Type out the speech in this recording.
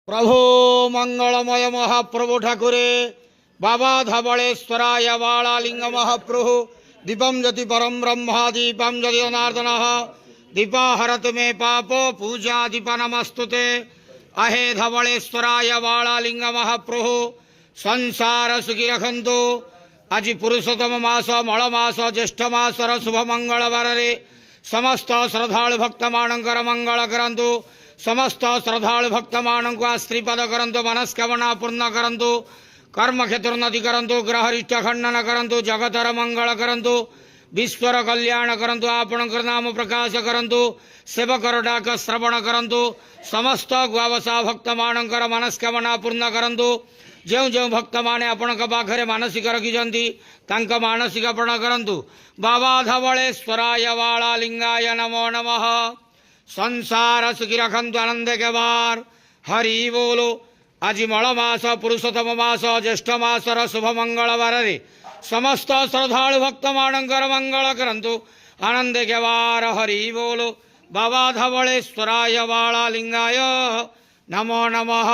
प्रभो मंगलमय महाप्रभु ठाकुरे बाबा धवलेश्वराय वालालिंग महाप्रभु दीपम ज्योति परम ब्रह्मा दीपम ज्योति जनार्दन दीपा हरत में पाप पूजा दीप नमस्तुते अहे धवलेश्वराय वालालिंग महाप्रभु संसार सुखी रखंतु आज पुरुषोत्तम मास मल मास ज्येष्ठ मासर शुभ मंगलवार समस्त श्रद्धालु भक्त मानकर मंगल करंतु समस्त श्रद्धालु भक्त मान को श्रीपद करंतु मनस्कामना पूर्ण करंतु कर्म क्षेत्रोन्नति करंतु ग्रहरिष्ट खंडन करंतु जगतर मंगल करंतु विश्वर कल्याण करंतु आपणकर नाम प्रकाश करंतु सेवकर डाक श्रवण करंतु समस्त गुआवसा भक्त मानकर मनस्कामना पूर्ण करंतु जो जो भक्त माने आपण पाखरे मानसिक रखिछंती तांक मानसिक पूर्ण करंतु बाबा धवलेश्वराय वालालिंगाय नमो नमः संसार सुखी रखंतु आनंद के बार हरि बोलो आज मल मास पुरुषोत्तम मास ज्येष्ठ मासर शुभ मंगलवार समस्त श्रद्धालु भक्त मानकर मंगल करंतु आनंद के बार हरि बोलो बाबा धवलेश्वराय वालालिंगाय नमो नमः।